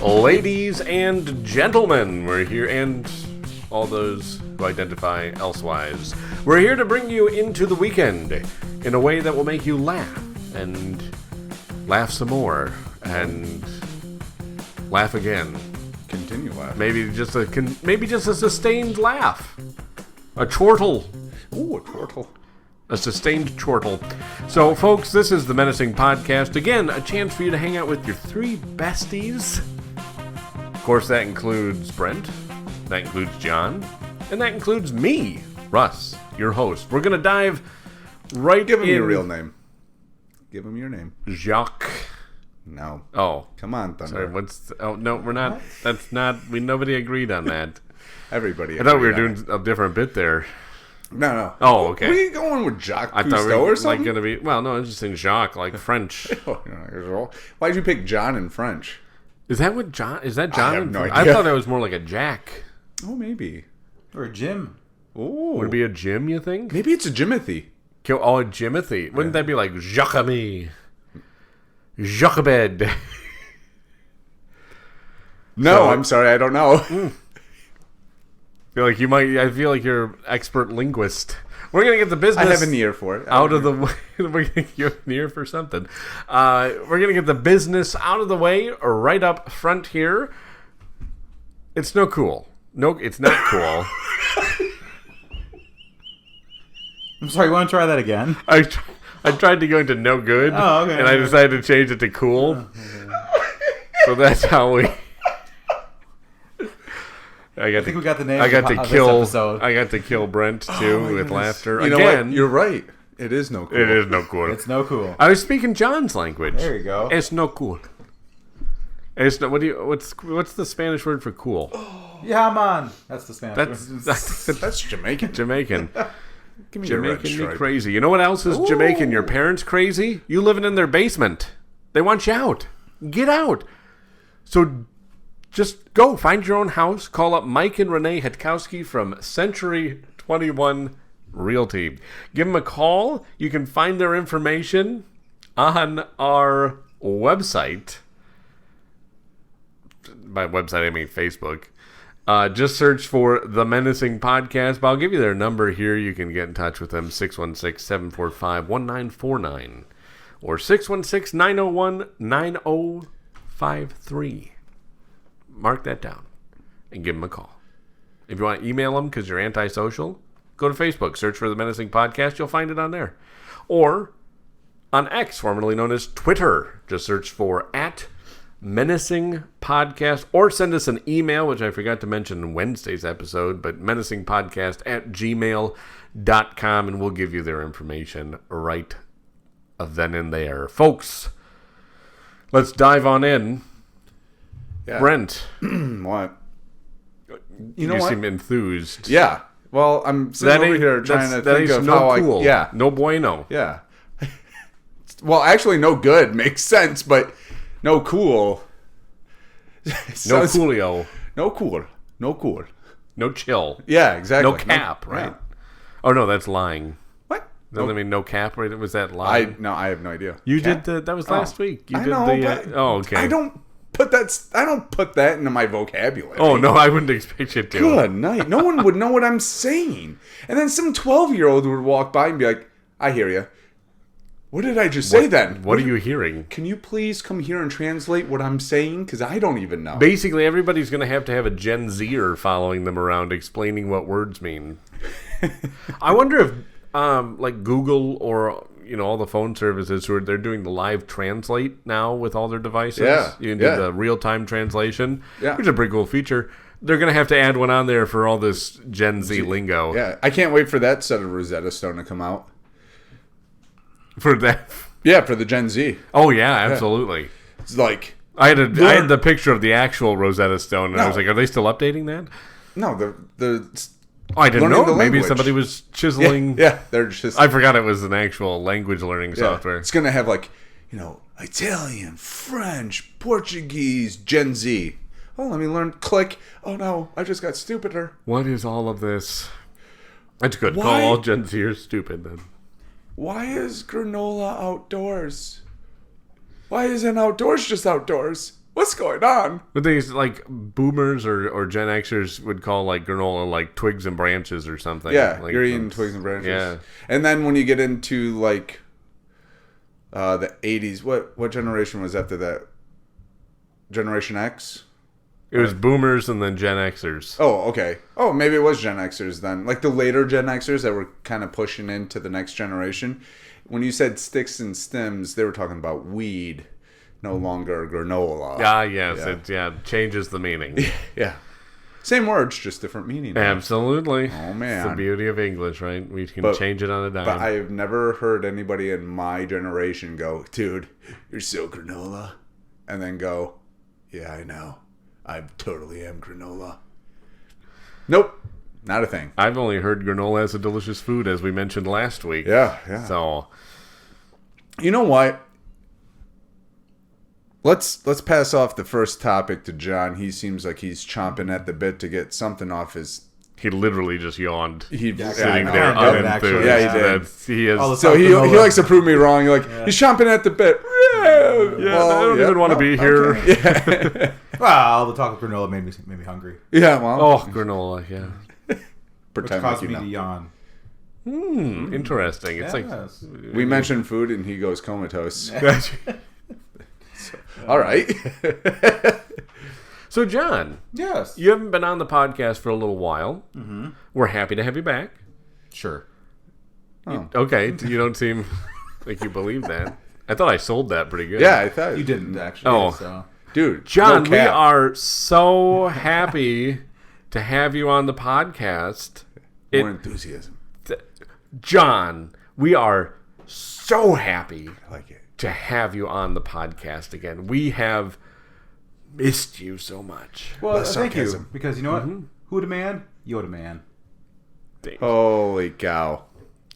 Ladies and gentlemen, we're here, and all those who identify elsewise, we're here to bring you into the weekend in a way that will make you laugh, and laugh some more, and laugh again. Continue laughing. Maybe just a sustained laugh. A chortle. Ooh, a chortle. A sustained chortle. So, folks, this is the Menacing Podcast. Again, a chance for you to hang out with your three besties. Of course, that includes Brent, that includes John, and that includes me, Russ, your host. We're going to dive right in. Give him your real name. Give him your name. Jacques. No. Oh. Come on, Thunder. Sorry, no, we're not. What? That's not, nobody agreed on that. Everybody I thought we were doing a different bit there. No. Oh, okay. Were you going with Jacques Cousteau I thought we were or something? going to be, well, no, I was just saying Jacques, like French. Why'd you pick John in French? Is that what John? Is that John? I have no idea. I thought that was more like a Jack. Oh, maybe. Or a Jim. Ooh. Would it be a Jim, you think? Maybe it's a Jimothy. Oh, a Jimothy. Wouldn't that be like Jacques-Ami? Jacques-Bed. No, I'm sorry, I don't know. I feel like you're an expert linguist. We're gonna get the business. I have an ear for it. Out of the way. We're gonna get an ear for something. We're gonna get the business out of the way right up front here. It's no cool. No, it's not cool. I'm sorry, you want to try that again? I tried to go into no good, and I decided to change it to cool. So that's how we. I think we got the name. I got to kill Brent too with goodness. laughter. You know what? You're right. It is no cool. It is no cool. It's no cool. I was speaking John's language. There you go. It's no cool. It's no. What's the Spanish word for cool? Yeah, man. That's the Spanish word. That's Jamaican. Jamaican. Give me your red Jamaican me stripe. crazy. You know what else is Jamaican? Your parents crazy? You living in their basement. They want you out. Get out. So just go find your own house. Call up Mike and Renee Hetkowski from Century 21 Realty. Give them a call. You can find their information on our website. By website, I mean Facebook. Just search for The Menacing Podcast. But I'll give you their number here. You can get in touch with them, 616-745-1949 or 616-901-9053. Mark that down and give them a call. If you want to email them because you're antisocial, go to Facebook. Search for The Menacing Podcast. You'll find it on there. Or on X, formerly known as Twitter. Just search for @Menacing Podcast, or send us an email, which I forgot to mention in Wednesday's episode, but menacingpodcast@gmail.com, and we'll give you their information right then and there. Folks, let's dive on in. Yeah. Brent. What? You seem enthused. Yeah. Well, I'm sitting over here trying to think of how cool. Yeah. No bueno. Yeah. Well, actually, no good makes sense, but no cool. No coolio. No cool. No cool. No chill. Yeah, exactly. No cap, right? Yeah. Oh, no, that's lying. What? Doesn't that mean no cap? Right? Was that lying? I have no idea. You Cap? did that was last week. You I did know, the. Oh, okay. I don't put that into my vocabulary. Oh no, I wouldn't expect you to. Good night. No one would know what I'm saying. And then some 12-year-old would walk by and be like, "I hear you. What did I just say then? What are you hearing? Can you please come here and translate what I'm saying? Because I don't even know." Basically, everybody's going to have a Gen Zer following them around explaining what words mean. I wonder if, like Google or all the phone services they're doing the live translate now with all their devices. Yeah, you can do the real time translation. Yeah, which is a pretty cool feature. They're going to have to add one on there for all this Gen Z lingo. Yeah, I can't wait for that set of Rosetta Stone to come out. For that. Yeah, for the Gen Z. Oh, yeah, absolutely. Yeah. It's like... I had the picture of the actual Rosetta Stone, and I was like, are they still updating that? No, I didn't know. Maybe somebody was chiseling... Yeah, they're just... I forgot it was an actual language learning software. It's going to have Italian, French, Portuguese, Gen Z. Oh, let me learn. Click. Oh, no, I just got stupider. What is all of this? That's good. Why? Call all Gen Zers stupid, then. why is granola outdoors? Why isn't outdoors just outdoors? What's going on? But things like boomers or Gen Xers would call like granola like twigs and branches or something. Yeah, like, you're eating twigs and branches. Yeah. And then when you get into like the 80s, what generation was after that? Generation X? It was boomers and then Gen Xers. Oh, okay. Oh, maybe it was Gen Xers then. Like the later Gen Xers that were kind of pushing into the next generation. When you said sticks and stems, they were talking about weed, no longer granola. Ah, yes. It changes the meaning. Yeah. Same words, just different meaning. Absolutely. Oh, man. It's the beauty of English, right? We can change it on a dime. But I've never heard anybody in my generation go, dude, you're so granola. And then go, yeah, I know. I totally am granola. Nope. Not a thing. I've only heard granola as a delicious food, as we mentioned last week. Yeah. So, you know what? Let's pass off the first topic to John. He seems like he's chomping at the bit to get something off his... he literally just yawned. Sitting there unenthused. Yeah, he did. He is. So he likes to prove me wrong. He's chomping at the bit. Yeah, I don't even want to be here. Okay. Yeah. Well, the talk of granola made me hungry. Yeah, well. Oh, granola, yeah. Which Pretend caused like me you to know. yawn. Interesting. It's Yes. like We mentioned food and he goes comatose. All right. So, John, Yes. you haven't been on the podcast for a little while. Mm-hmm. We're happy to have you back. Sure. Okay, you don't seem like you believe that. I thought I sold that pretty good. Yeah, I thought You didn't, actually. Oh. So. Dude, John, no we cap. are so happy to have you on the podcast. More enthusiasm. John, we are so happy I like it. to have you on the podcast again. We have missed you so much. Well, Less thank you. sarcasm. Because you know what? Who the man? You're the man. Holy cow.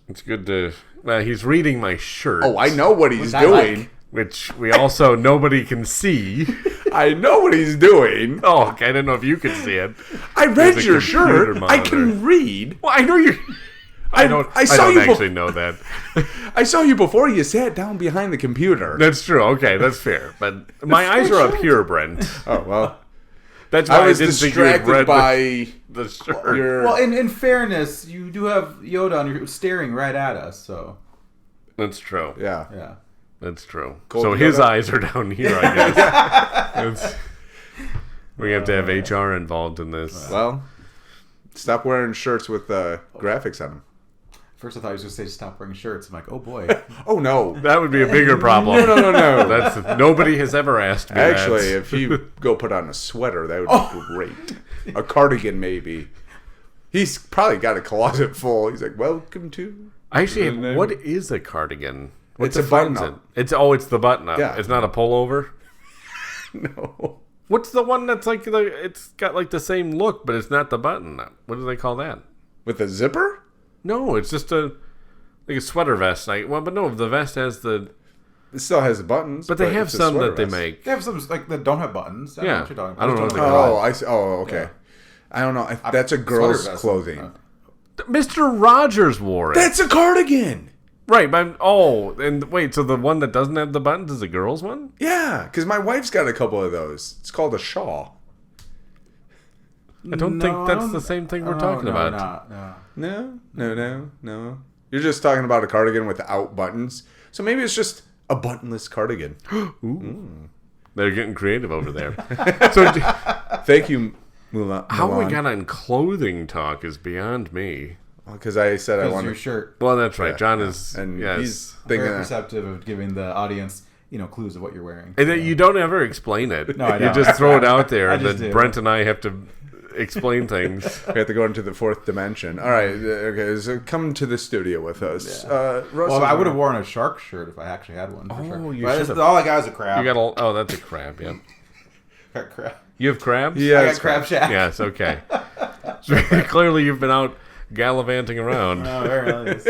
It's good to... Well, he's reading my shirt. Oh, I know what he's Which I doing. like. Which we also, nobody can see. I know what he's doing. Oh, okay, I didn't know if you could see it. I read There's a your shirt. computer I monitor. can read. Well, I know you... I don't actually know that. I saw you before you sat down behind the computer. That's true. Okay, that's fair. But my eyes are up here, Brent. Oh, well. That's why I was didn't think you had distracted read by the shirt. your... Well, in fairness, you do have Yoda on your staring right at us, so That's true. Yeah. yeah. That's true. Gold So his Yoda? eyes are down here, I guess. We have to have HR involved in this. Well, stop wearing shirts with graphics on them. First, I thought he was going to say stop wearing shirts. I'm like, oh boy. Oh, no. That would be a bigger problem. No. That's nobody has ever asked me Actually, that. if you go put on a sweater, that would be great. A cardigan, maybe. He's probably got a closet full. He's like, welcome to... Actually, what is a cardigan? What It's a defines button-up. it? It's the button up. Yeah. It's not a pullover. No. What's the one that's like it's got like the same look, but it's not the button up? What do they call that? With a zipper? No, it's just like a sweater vest. But no, the vest has the. It still has the buttons. But they have it's a some sweater that they vest. make. They have some like that don't have buttons. I don't know Yeah. what you're talking about. I don't know what Just they don't call have Oh, I see. Oh, okay. Yeah. I don't know. That's a girl's vest. clothing. Mr. Rogers wore it. That's a cardigan. Right, but and wait, so the one that doesn't have the buttons is a girl's one? Yeah, because my wife's got a couple of those. It's called a shawl. I don't think that's the same thing we're talking about. No. You're just talking about a cardigan without buttons. So maybe it's just a buttonless cardigan. Ooh. They're getting creative over there. So Thank you, Mulan. how we got on clothing talk is beyond me. Because I said I Because wanted... your shirt. Well, that's right. Yeah, John yeah. is... And yes. he's Very thinking... perceptive of giving the audience, clues of what you're wearing. And then you don't ever explain it. No, I You don't. just throw it out there, I and just then do. Brent and I have to explain things. We have to go into the fourth dimension. All right. Okay. So come to the studio with us. Russ, Well, I would have worn a shark shirt if I actually had one. For Oh, sure. you But should've. all I got is a crab. You got that's a crab, yeah. Got crab. You have crabs? Yeah, I it's got crab shack. Yes, okay. So clearly you've been out gallivanting around. Oh, very nice.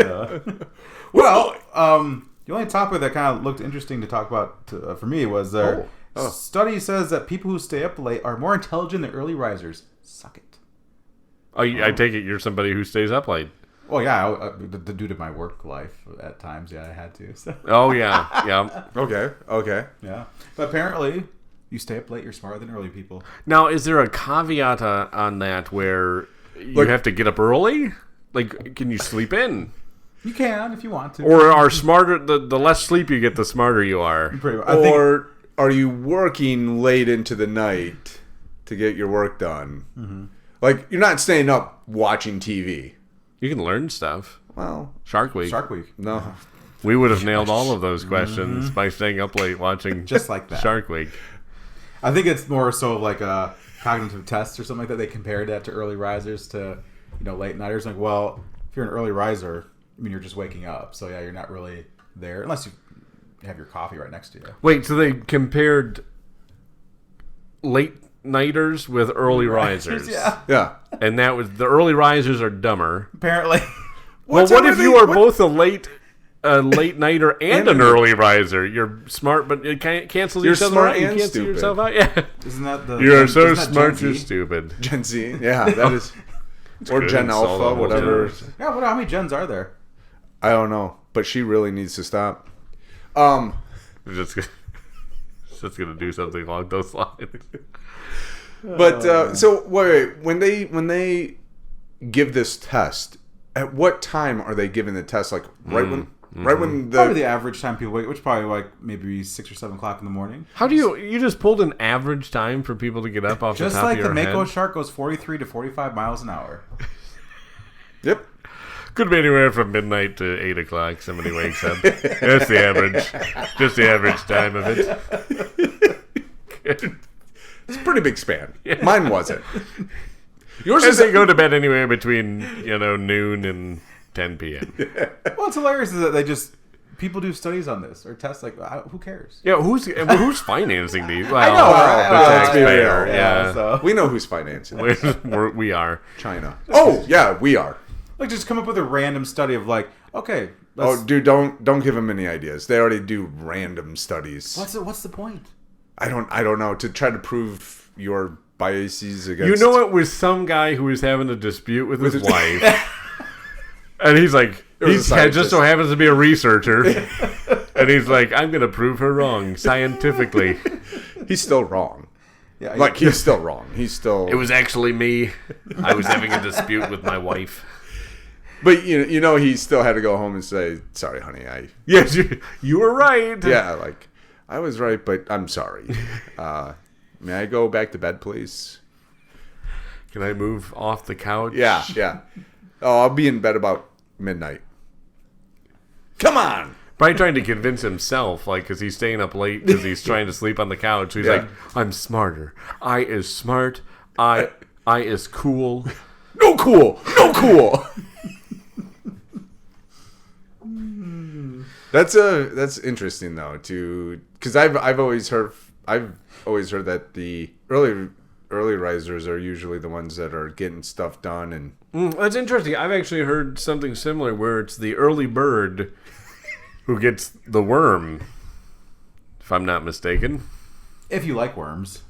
Well, the only topic that kind of looked interesting to talk about for me was study says that people who stay up late are more intelligent than early risers. Suck it. I take it you're somebody who stays up late. Well, yeah, due to my work life at times, yeah, I had to. So. Oh, yeah. Okay. Yeah. But apparently, you stay up late, you're smarter than early people. Now, is there a caveat on that where you have to get up early? Like, can you sleep in? You can if you want to. Or are smarter, the less sleep you get, the smarter you are? Pretty much. Or are you working late into the night to get your work done? Mm-hmm. Like, you're not staying up watching TV. You can learn stuff. Well, Shark Week. no. We would have nailed all of those questions by staying up late watching Just like that. Shark Week. I think it's more so like a cognitive test or something like that. They compared that to early risers to, late nighters. Like, well, if you're an early riser, you're just waking up. So, yeah, you're not really there unless you have your coffee right next to you. Wait, so they compared late nighters with early risers. Yeah. And that was the early risers are dumber. Apparently. Well, what if you are both a late nighter and an early riser? You're smart, but it cancels each other out. You and cancel stupid. yourself out. Yeah. Isn't that the... You are so isn't that smart, Gen you're Z? stupid. Gen Z. Yeah, that is. Or good. Gen Solve the Alpha, whole whatever. generation. Yeah, how many gens are there? I don't know, but she really needs to stop. Just gonna do something along those lines. But so wait, when they give this test, at what time are they giving the test? Like right when Probably the average time people wake, which is probably like maybe 6 or 7 o'clock in the morning. How do you just pulled an average time for people to get up off Just the top like of the your Mako head? shark goes 43 to 45 miles an hour. Yep. Could be anywhere from midnight to 8 o'clock. Somebody wakes up. That's the average. Just the average time of it. It's a pretty big span. Mine wasn't. Yours As is they go to bed anywhere between noon and 10 p.m. Well, what's hilarious is that people do studies on this or tests like who cares? Yeah, who's financing these? Well, I know, right? the Well, taxpayer. let's be real. Yeah, So, we know who's financing it. we are. China. Oh yeah, we are. like just come up with a random study of like, okay, Oh dude, don't give them any ideas. They already do random studies. what's the point? I don't know, to try to prove your biases against. You know, it was some guy who was having a dispute with his wife. And he's like, was a just scientist. so happens to be a researcher. And he's like, I'm going to prove her wrong scientifically. He's still wrong. Yeah, Like he's still wrong. He's still. It was actually me. I was having a dispute with my wife. But you know, he still had to go home and say, "Sorry, honey, Yes, you were right. yeah, like I was right, but I'm sorry. May I go back to bed, please?" Can I move off the couch? Yeah. Oh, I'll be in bed about midnight. Come on. Probably trying to convince himself, like, because he's staying up late because he's trying to sleep on the couch. He's like, I'm smarter. I is smart. I is cool. No cool. That's interesting though, because I've always heard that the early risers are usually the ones that are getting stuff done, and That's interesting. I've actually heard something similar where it's the early bird who gets the worm, if I'm not mistaken. If you like worms,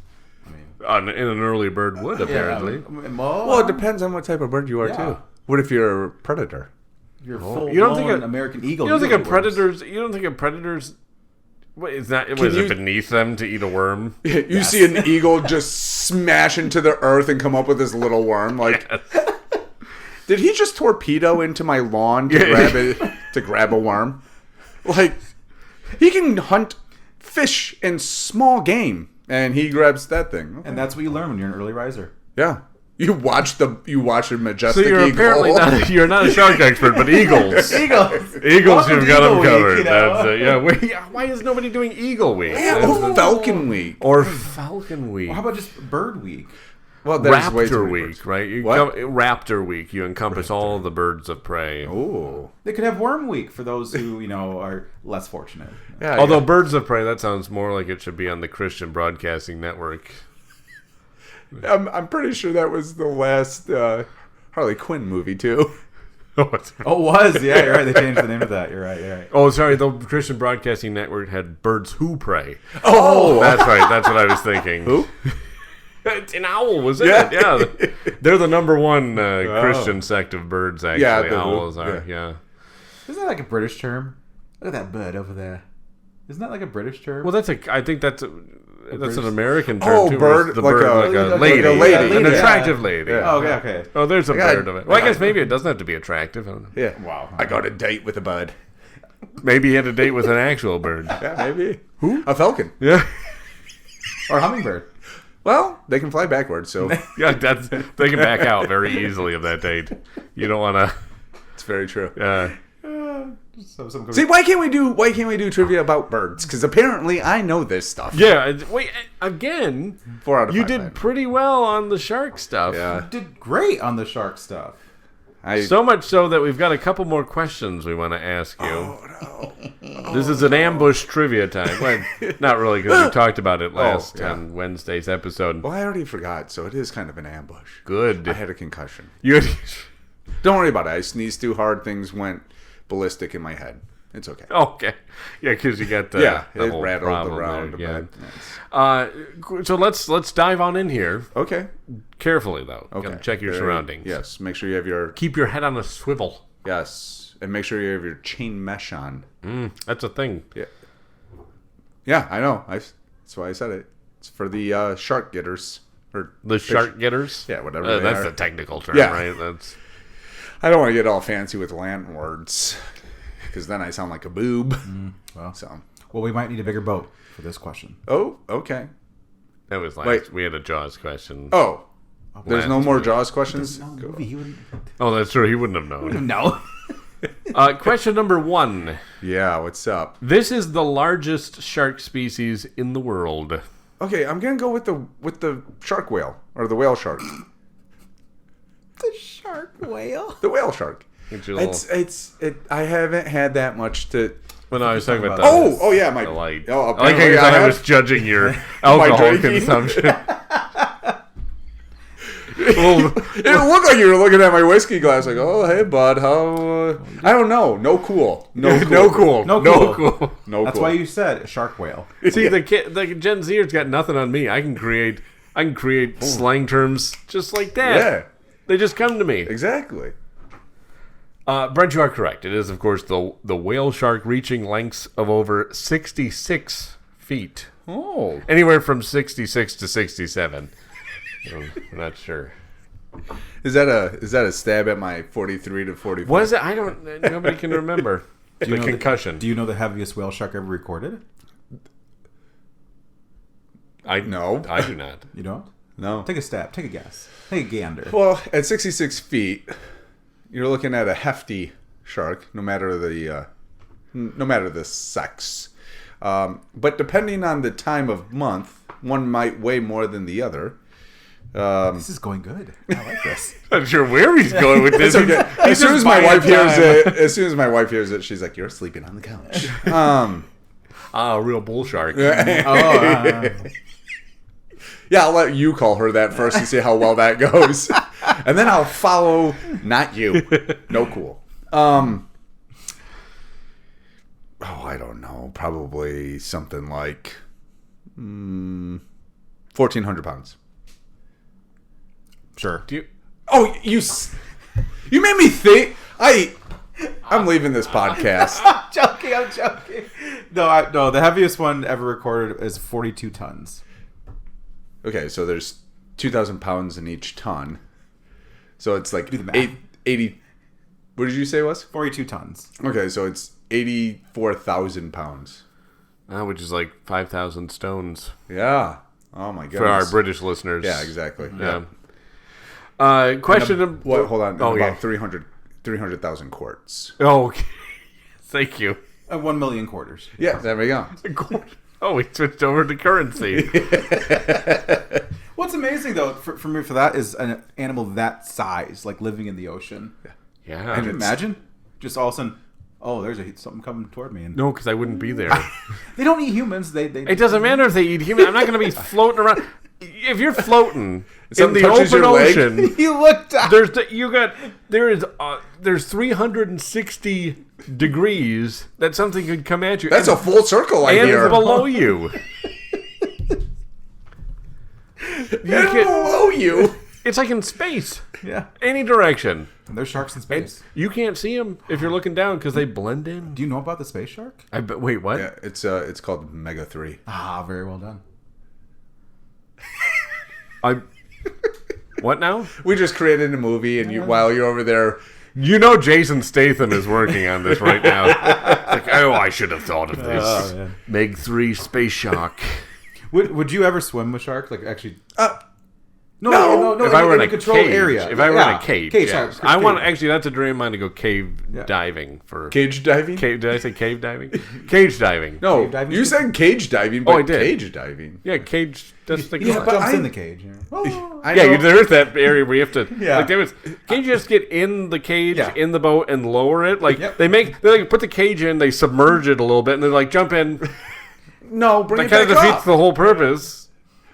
I mean, And an early bird would, apparently. well, it depends on what type of bird you are too. What if you're a predator? You're full You don't think American eagle. You don't think don't of eat worms. predators? You don't think of predators? What is that? Was it beneath them to eat a worm? You see an eagle just smash into the earth and come up with this little worm. Like, did he just torpedo into my lawn to grab a worm? Like, he can hunt fish and small game, and he grabs that thing. And that's what you learn when you're an early riser. Yeah, you watch a So majestic you're eagle. apparently you're not a shark expert, but eagles. Eagles. Eagles, you've got them Eagle covered. Week, you know? That's yeah. Why is nobody doing Eagle Week? Or Falcon Week. Or Falcon Week. Well, how about just Bird Week? Well, that is way too Raptor many Week, birds. right? What? Raptor Week. You encompass all the birds of prey. Ooh. They could have Worm Week for those who are less fortunate. Yeah, Although yeah. birds of prey, that sounds more like it should be on the Christian Broadcasting Network. I'm pretty sure that was the last Harley Quinn movie too. Oh, it was. Yeah, you're right. They changed the name of that. You're right. Oh, sorry. The Christian Broadcasting Network had Birds Who Prey. Oh, That's right. That's what I was thinking. who? An owl was in it. Yeah, they're the number one Christian sect of birds. Actually, Yeah, the- owls are. Yeah. Isn't that like a British term? Look at that bird over there. Isn't that like a British term? Well, I think that's an American term Oh, too. bird, It's the like bird, a- like a like lady, a lady. an Yeah. attractive lady. Yeah. Oh, okay. Oh, there's a got- bird of it. Well, I guess maybe it doesn't have to be attractive. I don't know. Yeah. Wow. I got a date with a bird. Maybe he had a date with an actual bird. Yeah, maybe. Who? A falcon. Yeah. Or a hummingbird. Well, they can fly backwards, so Yeah, they can back out very easily of that date. You don't want to. it's very true. So See, why can't we do trivia about birds? Because apparently I know this stuff. Yeah. Wait. Again, 4 out of 5. you did pretty well on the shark stuff. Yeah. did great on the shark stuff. So much so that we've got a couple more questions we want to ask you. Oh no. This is an ambush trivia time. Well, not really, because we talked about it last yeah. on Wednesday's episode. Well, I already forgot, so it is kind of an ambush. Good. I had a concussion. You had, Don't worry about it. I sneezed too hard. Things went ballistic in my head. It's okay. okay. Yeah, because you got the it whole rattled problem around there. a Yeah. bit. So let's dive on in here Okay. carefully though. Okay. Gotta check your Very- surroundings. Yes. Make sure you have your Keep your head on a swivel. yes, and make sure you have your chain mesh on. That's a thing. Yeah. Yeah, I know. That's why I said it. It's for the shark getters or The fish- shark getters. Yeah, whatever they That's are. the technical term, Yeah. right? That's I don't want to get all fancy with Latin words because then I sound like a boob. Well, So. well, we might need a bigger boat for this question. Oh, okay. that was last. Wait. We had a Jaws question. Oh, there's no Last more week. Jaws questions. No, the movie, he wouldn't. Oh, that's true. He wouldn't have known. No. Question number 1. Yeah, what's up? This is the largest shark species in the world. Okay, I'm gonna go with the shark whale or the whale shark. The shark whale. The whale shark. It's your little- I haven't had that much to. Well, no, I was talking about the, Oh, yeah, my the light. Oh, I like how apparently you thought I have. was judging your alcohol drinking? consumption. It looked like you were looking at my whiskey glass, like, "Oh, hey, bud, how?" I don't know. No cool. No cool. No cool. No No cool. cool. No That's cool. why you said a shark whale. See, the Gen Zers got nothing on me. I can create slang terms just like that. Yeah, They just come to me. exactly. Brent, you are correct. It is, of course, the whale shark reaching lengths of over 66 feet. Oh, Anywhere from 66 to 67. I'm not sure. is that a stab at my 43 to 44? What is it? I don't. Nobody can remember. The you know concussion. Do you know the heaviest whale shark ever recorded? No. I do not. You don't? No. Take a stab. Take a guess. Take a gander. Well, at 66 feet, you're looking at a hefty shark, no matter the sex. But depending on the time of month, one might weigh more than the other. This is going good. I like this. I'm not sure where he's going with this. Okay. As soon just as my buying wife hears time. it, she's like, "You're sleeping on the couch." Real bull shark. Yeah, I'll let you call her that first and see how well that goes, and then I'll follow. Not you. No cool. Oh, I don't know. Probably something like 1,400 pounds. Sure. Do you? Oh, you made me think. I'm leaving this podcast. I'm joking. No, the heaviest one ever recorded is 42 tons. Okay, so there's 2,000 pounds in each ton. So it's like Do the math. 80. What did you say it was? 42 tons. Okay, so it's 84,000 pounds. Which is like 5,000 stones Yeah. Oh my goodness. for our British listeners. Yeah, exactly. Yeah. Question. What? Hold on. Oh, About yeah. 300,000 quarts. Oh, okay. Thank you. 1 million quarters. Yeah, there we go. Oh, we switched over to currency. What's amazing though for me for that is an animal that size, like living in the ocean. Yeah. Can you imagine? Just all of a sudden, oh, there's something coming toward me, and No, because I wouldn't be there. they don't eat humans. They It doesn't matter if they eat human. I'm not going to be floating around. If you're floating in Something the touches open your leg. ocean, You looked up. there's 360 degrees that something could come at you. That's a full circle I and hear. below you. You And can't- below you. It's like in space. Yeah. Any direction. And there's sharks in space. You can't see them if you're looking down because they blend in. Do you know about the space shark? Wait, what? Yeah, it's called Mega 3. Ah, very well done. What now? We just created a movie, and while you're over there, You know Jason Statham is working on this right now. It's like, oh, I should have thought of this. Oh, yeah. Meg 3 Space Shark. Would you ever swim with sharks? Like actually? No. If I were in a controlled cage, area. if I were in a cage, yes. sharks. I want actually. That's a dream of mine to go cave diving for. cage diving. Did I say cave diving? Cage diving. No, Cave diving? you said cage diving, but I did. cage diving. Yeah, cage. That's the. Yeah, but jumps I- in the cage. Yeah. I Yeah, know. there is that area where you have to. Yeah. Like there was. Can't you just get in the cage in the boat and lower it? Like Yep. they like put the cage in, they submerge it a little bit, and they're like jump in. No, bring That it kind of back defeats up. the whole purpose.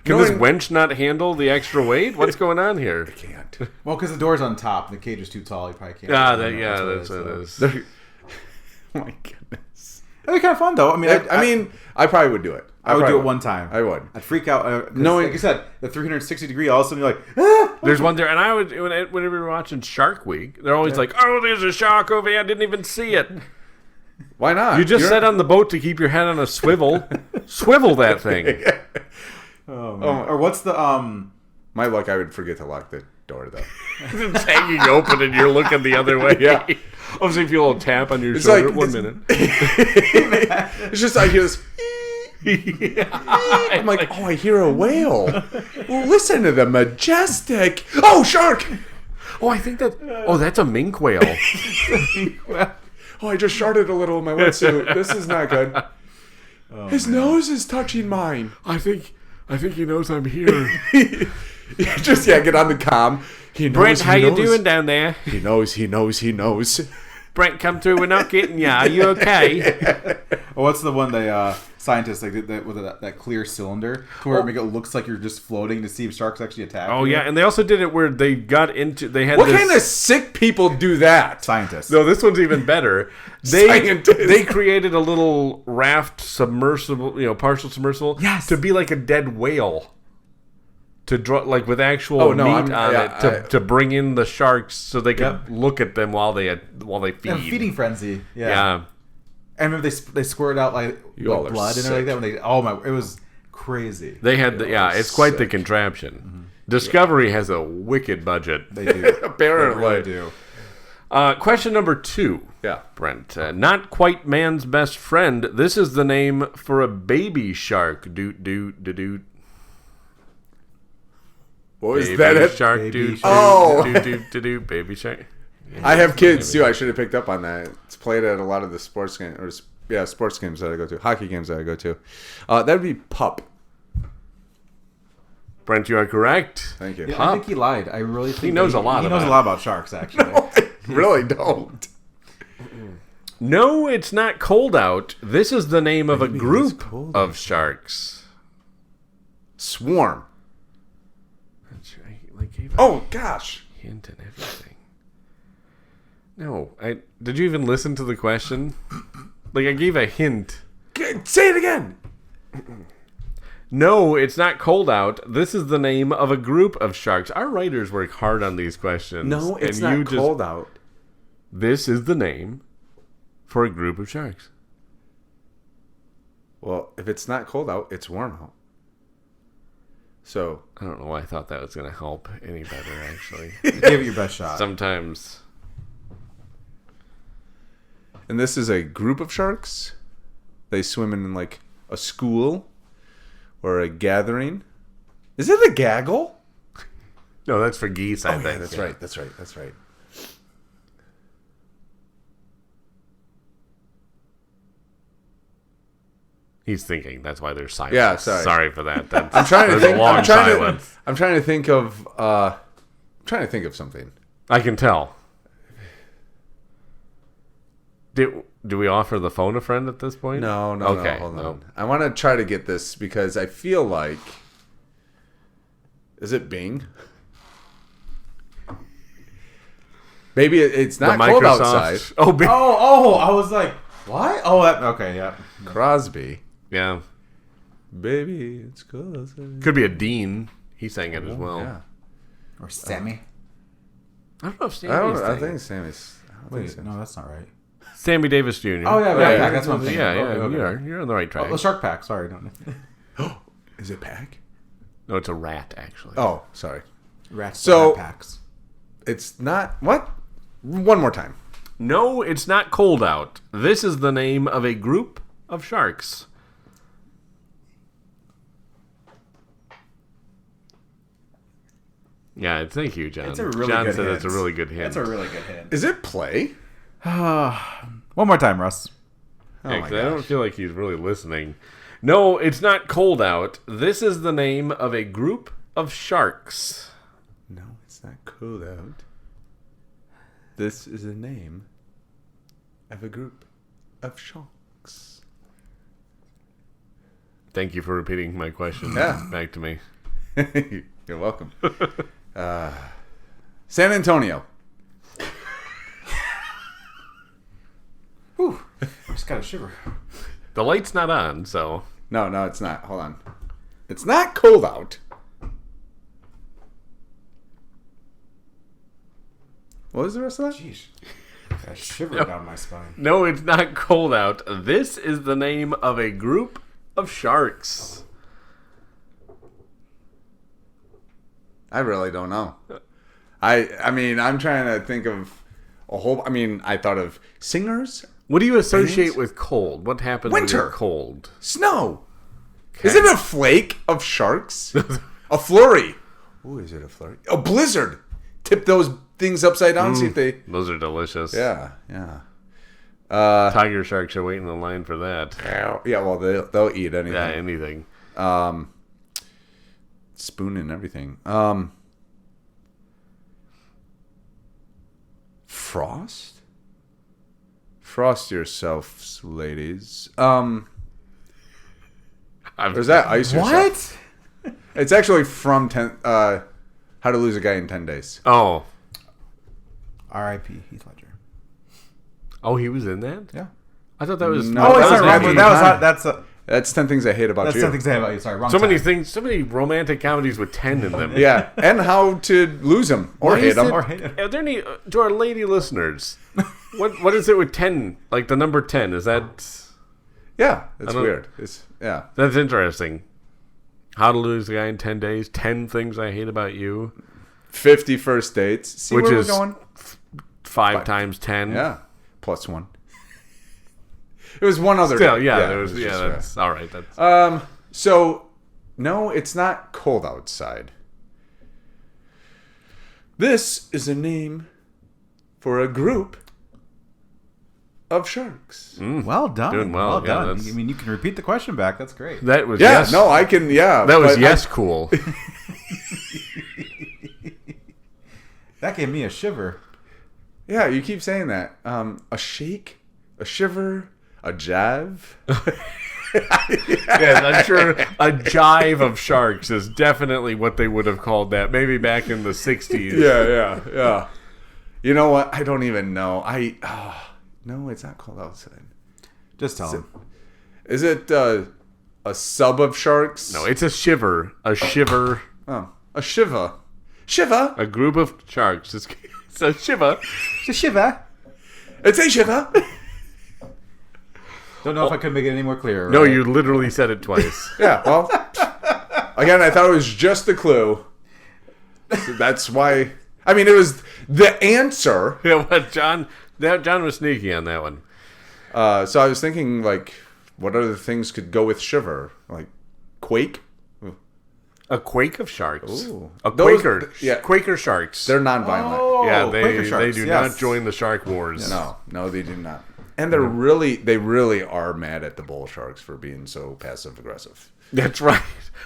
Can No, this and- wench not handle the extra weight? What's going on here? Can't. Well, because the door's on top, and the cage is too tall. You probably can't. That's what what it is. Oh my goodness. That'd be kind of fun, though. I mean, I probably would do it. I would probably do it one time. I would. I'd freak out. 'Cause Knowing- like you said, the 360 degree. All of a sudden, you're like, ah! There's one there, and I would whenever we were watching Shark Week, they're always like, "Oh, there's a shark over here! I didn't even see it." Why not? You just You're- sat on the boat to keep your head on a swivel. Swivel that thing. Oh, man. Or what's the My luck, I would forget to lock the door though. It's hanging open, and you're looking the other way. Yeah. I'll see if you a little tap on your It's shoulder. like- 1 it's- minute. It's just I hear this. I'm like, oh, I hear a whale. Well, listen to the majestic. Oh, shark! Oh, I think that. Oh, that's a minke whale. Oh, I just sharted a little in my wetsuit. This is not good. His nose is touching mine. I think he knows I'm here. Just get on the comm. He knows. Brent, how he you knows. doing down there? He knows. He knows. He knows. Brent, come through. We're not getting you. Are you okay? Oh, what's the one they scientists like did that with that clear cylinder to where it looks like you're just floating to see if sharks actually attack? Oh you? yeah, and they also did it where they got into. They had What this, kind of sick people do that? Scientists. No, this one's even better. They Scientists. they created a little raft submersible, partial submersible, Yes. to be like a dead whale. To draw like with actual Oh, no, meat I'm- on yeah, it to bring in the sharks so they could Yep. look at them while they feed. Yeah, feeding frenzy. Yeah. Yeah. And remember they squirted out like all are blood and everything like that when they it was crazy. They had it's quite the contraption. Mm-hmm. Discovery has a wicked budget. They do. Apparently. They really do. Question number 2. Yeah. Brent. Not quite man's best friend. This is the name for a baby shark. Doot, doot, doot, doot. What was Baby that? shark, Baby doot, shark. Oh. doot, doot, doot, doot, baby shark. I have kids too. I should have picked up on that. It's played at a lot of the sports games, sports games that I go to, hockey games that I go to. That would be pup. Brent, you are correct. Thank you. Yeah, I Pup. think he lied. I really think knows a lot He knows about a lot about sharks, actually. Really don't. No, it's not cold out. This is the name of a Maybe group it's cold of sharks. Swarm. That's right. Like gave a Oh gosh. hint and everything. No, did you even listen to the question? Like I gave a hint. Say it again. No, it's not cold out. This is the name of a group of sharks. Our writers work hard on these questions. No, it's and you not cold out. This is the name for a group of sharks. Well, if it's not cold out, it's warm out. So I don't know why I thought that was going to help any better, actually. Give it your best shot. Sometimes. and this is a group of sharks. They swim in like a school or a gathering. Is it a gaggle? No, that's for geese, I think. Yeah, that's right. That's right. That's right. He's thinking. That's why there's silence. Yeah, sorry. for that. That's, I'm trying to there's think. a long I'm trying silence. to. I'm trying to think of. Trying to think of something. I can tell. Do we offer the phone a friend at this point? No. Okay, Hold no. on. I want to try to get this because I feel like. Is it Bing? Maybe it's not cold outside. Oh, Bing. I was like, what? Oh, okay, yeah. Crosby. Yeah. Baby, it's cold outside. Could be a Dean. He sang it as well. Yeah. Or Sammy. I don't know if Sammy. I think Sammy's. Wait, no, that's not right. Sammy Davis Jr. Oh, yeah, right, Pack, that's what I'm thinking. Yeah, Okay. you're on the right track. Oh, the Shark Pack. Sorry, don't. Is it Pack? No, it's a rat actually. Oh, sorry. Rats. So- Packs. It's not. What? One more time. No, it's not cold out. This is the name of a group of sharks. Yeah, thank you, John. It's a really John good said hint. it's a really good hint. That's a really good hint. Is it play? One more time, Russ. Oh my Actually, I don't gosh. feel like he's really listening. No, it's not cold out. This is the name of a group of sharks. No, it's not cool out. This is the name of a group of sharks. Thank you for repeating my question back to me. You're welcome. San Antonio. Whew. I just got a shiver. The light's not on, so No, it's not. Hold on. It's not cold out. What was the rest of that? Jeez. Got a shiver down my spine. no, it's not cold out. This is the name of a group of sharks. I really don't know. I mean, I'm trying to think of a whole. I mean, I thought of singers, What do you associate Bands? with cold? What happens when Winter. you're cold? snow. Is it a flake of sharks? A flurry. Ooh, is it a flurry? A blizzard. Tip those things upside down. See if they. Those are delicious. Yeah. Tiger sharks are waiting in line for that. Yeah. Well, they'll eat anything. Yeah, anything. Spoon and everything. Frost? Frost yourselves, ladies. There's that ice yourself. What? It's actually from How to Lose a Guy in 10 Days. Oh. R.I.P. Heath Ledger. Oh, he was in that? Yeah. I thought that was... No, Oh, that it's was not right. Matthew That was McConaughey. that's That's 10 Things I Hate About You. something to say about you. Sorry, wrong. So many time. things, so many romantic comedies with 10 in them. Yeah, and how to lose him or Why hate is him. it- Or hate him. Are there any, to our lady listeners, what is it with 10? Like the number 10, is that... Yeah, it's don't- weird. That's interesting. How to Lose a Guy in 10 Days, 10 Things I Hate About You, 50 First Dates. See Which where is- we're going? 5 times 10. Yeah, plus one. It was one other. Still, day. there it was, just, that's all right. That's So, no, it's not cold outside. This is a name for a group of sharks. Well done. Doing well, yeah, done. that's- I mean, you can repeat the question back. That's great. that was Yeah, yes. no, I can. Yeah, that was but yes, cool. That gave me a shiver. Yeah, you keep saying that. A shake, a shiver, a jive. Yes, I'm sure a jive of sharks is definitely what they would have called that. Maybe back in the 60s. Yeah. You know what? I don't even know. No, it's not cold outside. Just tell him. Is it a sub of sharks? No, it's a shiver. A shiver. Oh, a shiva. Shiva. A group of sharks. It's a shiver. It's a shiver. It's a shiva. Don't know if I could make it any more clear. No, you literally said it twice. Yeah. Well, again, I thought it was just a clue. So that's why. I mean, it was the answer. Yeah, what John was sneaky on that one. So I was thinking, like, what other things could go with shiver? Like, quake? A quake of sharks. Ooh. A Those- Quaker. yeah. Quaker sharks. They're non-violent. Oh, yeah, Quaker they sharks, do yes. not join the shark wars. No, they do not. And they really are mad at the bull sharks for being so passive aggressive. That's right.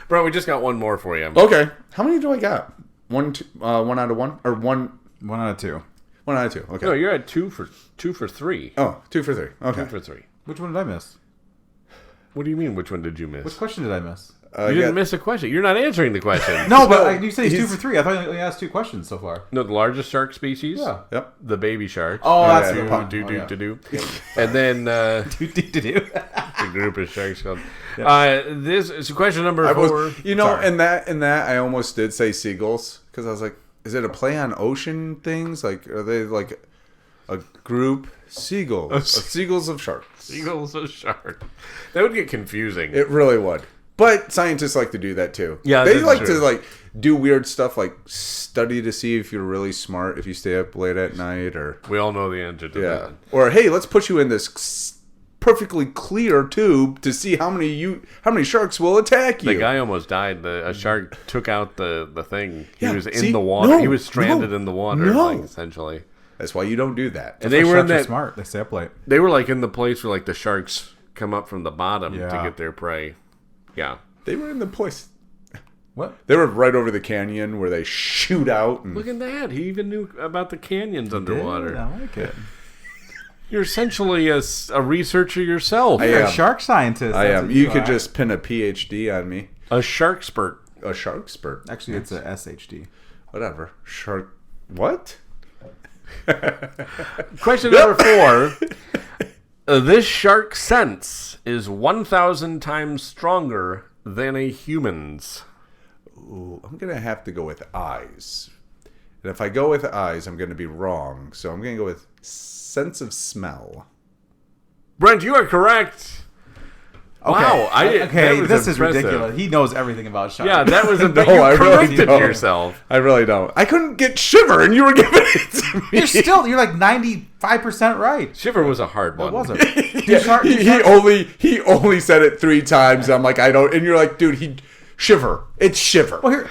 Bro, we just got one more for you. Okay, how many do I got? One out of one, or one 1 out of 2. 1 out of 2. Okay. No, you're at 2 for 3. Oh, 2 for 3. Okay. 2 for 3. Which one did I miss? What do you mean? Which one did you miss? Which question did I miss? You didn't miss a question. You're not answering the question. No, but you said he's 2 for 3. I thought you only asked 2 questions so far. No, the largest shark species. Yeah. Yep. The baby shark. Oh, that's yeah, the pun. Do. And then the group of sharks called. This is question number 4. In that I almost did say seagulls because I was like, is it a play on ocean things? Like, are they like a group seagulls? Seagulls of sharks. Seagulls of shark. That would get confusing. It really would. But scientists like to do that too. Yeah, they that's like true. to like do weird stuff, like study to see if you're really smart if you stay up late at night, or We all know the answer to that. or hey, let's put you in this perfectly clear tube to see how many sharks will attack you. The guy almost died. A shark took out the thing. He Yeah, was in see? the water. No, he was stranded no, in the water, no. like, essentially. That's why you don't do that. And they were in Sharks are that. smart. They stay up late. They were like in the place where like the sharks come up from the bottom to Yeah. get their prey. Yeah. They were in the place. What? They were right over the canyon where they shoot out. And Look at that. He even knew about the canyons underwater. I like it. You're essentially a researcher yourself. I You're am. a shark scientist. I That's am. what You could are. just pin a PhD on me. A shark spurt. A shark spurt. Actually, it's a SHD. Whatever. Shark. What? Question number 4. This shark sense is 1,000 times stronger than a human's. Ooh, I'm going to have to go with eyes. And if I go with eyes, I'm going to be wrong. So I'm going to go with sense of smell. Brent, you are correct. Wow. that was this is impressive. ridiculous. He knows everything about sharks. Yeah, that was a No, you I really corrected don't. yourself. I really don't. I couldn't get Shiver, and you were giving it to me. You're like 95% right. Shiver was a hard one. What was it? Do He only said it 3 times. I'm like, I don't. And you're like, dude, Shiver. It's Shiver. Well, here,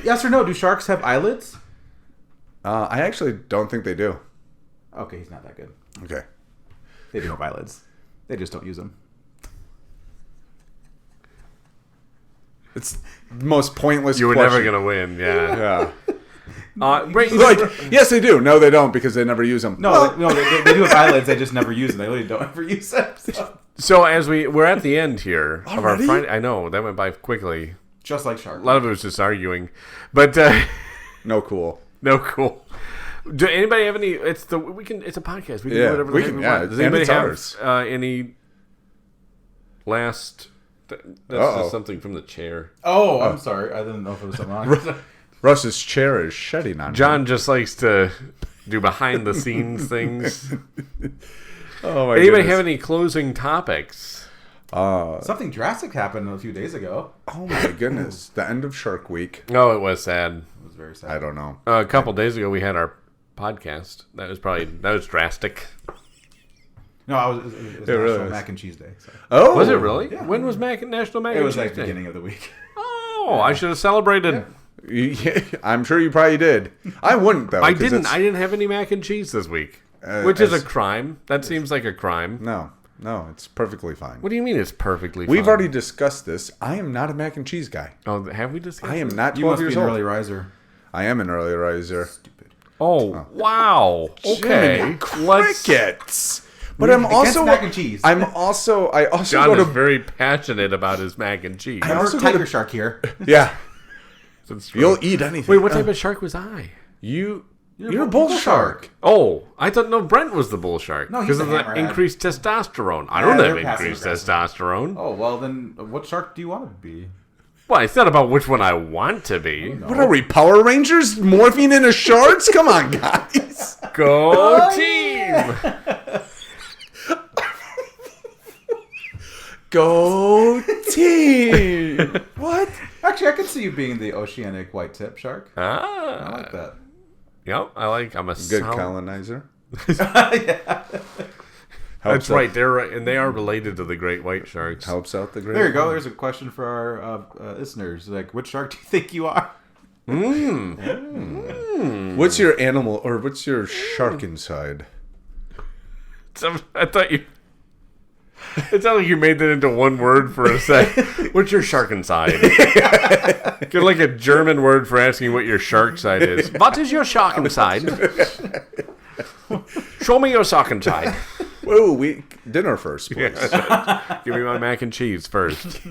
yes or no? Do sharks have eyelids? I actually don't think they do. Okay, he's not that good. Okay. They do have eyelids. They just don't use them. It's the most pointless You were question. never going to win, yeah. Yeah. Brent, Like, yes, they do. No, they don't because they never use them. No, they do have eyelids. They just never use them. They really don't ever use them. so as we're at the end here of our Already? Friday, I know that went by quickly. Just like sharks. A lot of it was just arguing, but No cool. no, cool. Do anybody have any? It's a podcast. We can Yeah, do whatever we the heck can, we yeah, want. Does and anybody it's have ours. any last? That's Uh-oh. just something from the chair. Oh, I'm sorry. I didn't know if it was something wrong. Russ's chair is shedding on John just likes to do behind the scenes things. him. Oh my Anybody goodness. have any closing topics? Something drastic happened a few days ago. Oh my goodness. The end of Shark Week. Oh, it was sad. It was very sad. I don't know. A couple days ago, we had our podcast. That was drastic. No, it was National really was. Mac and Cheese Day. So. Oh. Was it really? When was National Mac It and was Cheese like the Day? beginning of the week. Oh, I should have celebrated. Yeah, I'm sure you probably did. I wouldn't, though. I 'cause didn't. it's- I didn't have any mac and cheese this week, which is a crime. That seems like a crime. No, it's perfectly fine. What do you mean it's perfectly fine? We've already discussed this. I am not a mac and cheese guy. Oh, have we discussed? I am this? not You 12 must be years an old. early riser. I am an early riser. Stupid. Oh, wow. Okay. Jiminy Let's. crickets. But I'm also mac and cheese. I also John go is to very passionate about his mac and cheese. I also Or go tiger to shark here. yeah. That's true. You'll eat anything. Wait, what type of shark was I? You're a a bull bull shark. Oh, I thought Brent was the bull shark No, he's because the of the hammerhead. increased testosterone. I Yeah, don't they're have passive increased aggressive. testosterone. Oh, well, then what shark do you want to be? Well, it's not about which one I want to be. What are we, Power Rangers morphing into sharks? Come on, guys. Go team! Go team. What? Actually, I could see you being the oceanic white tip shark. I Ah, like that. yep. I'm a Good sound- colonizer. That's right. They're right, and they are related to the great white sharks. Helps out the great. There you go. There's a question for our listeners. Like, which shark do you think you are? What's your animal or what's your shark inside? I thought you. It sounded like you made that into one word for a sec. What's your shark inside? You're like a German word for asking what your shark side is. What is your shark inside? Show me your shark inside. Whoa, dinner first, please. Give me my mac and cheese first.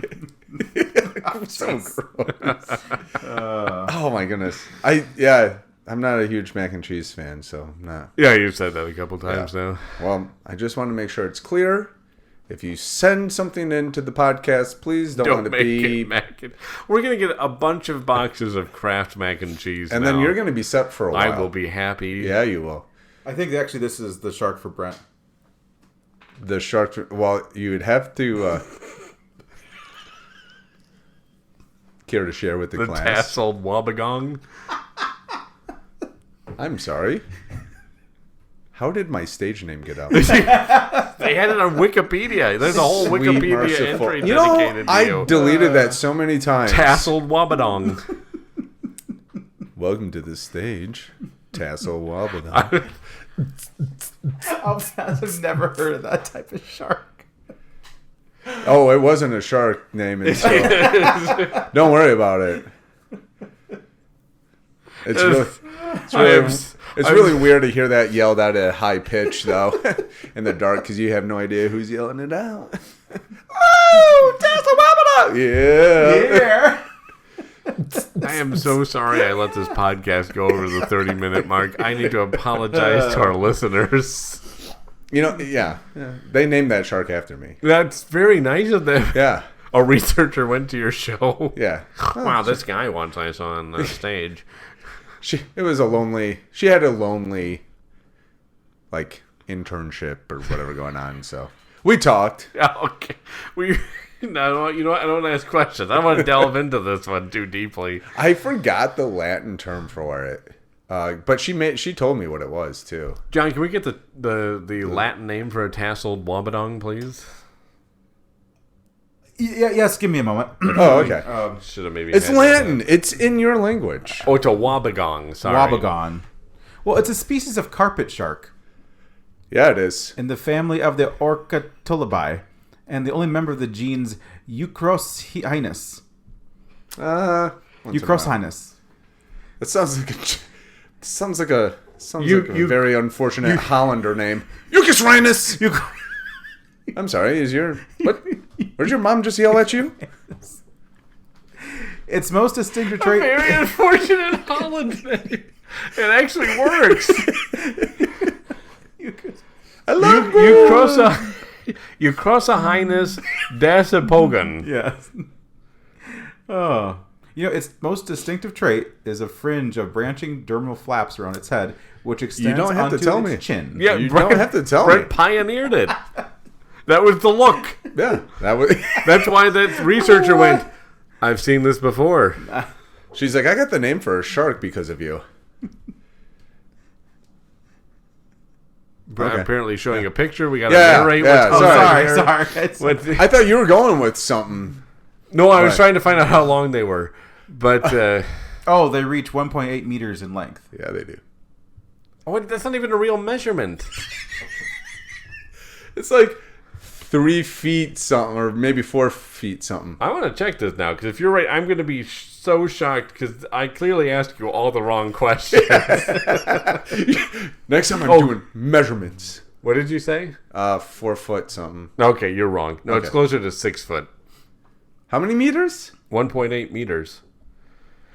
So gross. Oh my goodness. I'm not a huge mac and cheese fan, so I'm not. Yeah, you've said that a couple times now. Well, I just want to make sure it's clear. If you send something into the podcast, please don't let it make be. it mac and... We're going to get a bunch of boxes of Kraft mac and cheese And now. then you're going to be set for a while. I will be happy. Yeah, you will. I think actually this is the shark for Brent. The shark. Well, you would have to care to share with the class. Tasselled Wobbegong. I'm sorry. How did my stage name get out? They had it on Wikipedia. There's a whole Sweet, Wikipedia merciful. entry You know, dedicated to I you. deleted that so many times. Tasselled Wobbegong. Welcome to the stage, Tasselled Wobbegong. I've never heard of that type of shark. Oh, it wasn't a shark name, and so don't worry about it. It's really weird to hear that yelled out at a high pitch, though, in the dark, because you have no idea who's yelling it out. Oh, Tasselled Wobbegong! Yeah. I am so sorry I let this podcast go over the 30-minute mark. I need to apologize to our listeners. You know, yeah. They named that shark after me. That's very nice of them. Yeah. A researcher went to your show. Yeah. Wow, this guy once I saw on the stage. She had a lonely, like, internship or whatever going on, so we talked. Okay. No, you know what? I don't want to ask questions. I don't want to delve into this one too deeply. I forgot the Latin term for it, but she told me what it was too. John, can we get the Latin name for a tasseled wobbegong, please? Yes, give me a moment. Oh, okay. Should have maybe. It's had Latin. It's in your language. Oh, it's a wobbegong. Sorry. Wobbegong. Well, it's a species of carpet shark Yeah, it is. in the family of the Orcatulidae, and the only member of the genus Euchroshinus. Euchroshinus. It sounds like a very unfortunate Hollander name. Euchroshinus. I'm sorry. What? Where'd your mom just yell at you? Its most distinctive A trait. very unfortunate Holland name. It actually works. I love Euchroshinus dasypogon. Yes. Oh. Its most distinctive trait is a fringe of branching dermal flaps around its head, which extends don't have to onto tell its me. chin. Yeah, You don't have to tell Brent me. pioneered it. That was the look. Yeah, that was. That's why that researcher went, I've seen this before. She's like, I got the name for a shark because of you. Okay. Apparently showing a picture. We got to Yeah, narrate yeah, what's sorry. going on Sorry. there. What the- I thought you were going with something. No, I was Right. trying to find out how long they were. But, Oh, they reach 1.8 meters in length. Yeah, they do. that's not even a real measurement. It's like 3 feet something, or maybe 4 feet something. I want to check this now, because if you're right, I'm going to be so shocked, because I clearly asked you all the wrong questions. Next time I'm doing measurements. What did you say? 4 foot something. Okay, you're wrong. No, it's Okay. closer to 6 foot. How many meters? 1.8 meters.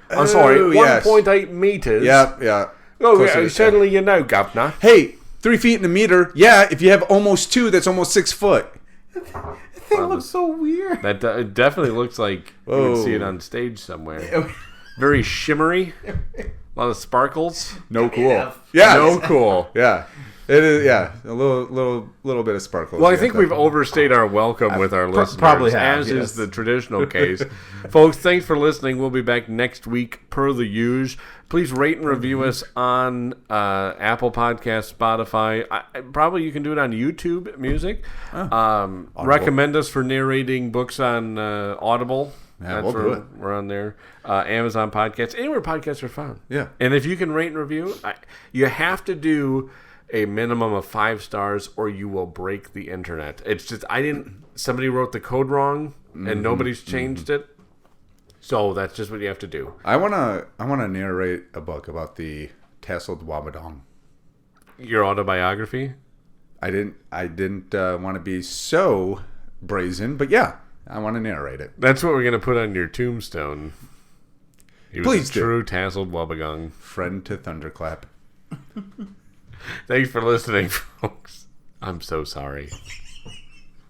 I'm sorry, yes. 1.8 meters. Yeah. Oh, Closer yeah, to certainly you know, Governor. Hey, 3 feet in a meter. Yeah, if you have almost 2, that's almost 6 foot. The thing looks so weird. That it definitely looks like you would see it Whoa. on stage somewhere. Very shimmery. A lot of sparkles. No cool. Yeah. No cool. Yeah. It is. Yeah. A little bit of sparkles. Well, I Yeah, think we've definitely. overstayed our welcome with our listeners, probably have, as yes. is the traditional case. Folks, thanks for listening. We'll be back next week per the usual. Please rate and review us on Apple Podcasts, Spotify. Probably you can do it on YouTube Music. Recommend us for narrating books on Audible. Yeah, we'll do it. We're on there. Amazon Podcasts, anywhere podcasts are found. Yeah. And if you can rate and review, you have to do a minimum of 5 stars or you will break the internet. It's just, somebody wrote the code wrong and nobody's changed it. So that's just what you have to do. I wanna narrate a book about the Tasselled Wobbegong. Your autobiography? I didn't want to be so brazen, but yeah, I want to narrate it. That's what we're going to put on your tombstone. He was Please a do. true Tasselled Wobbegong. Friend to Thunderclap. Thanks for listening, folks. I'm so sorry.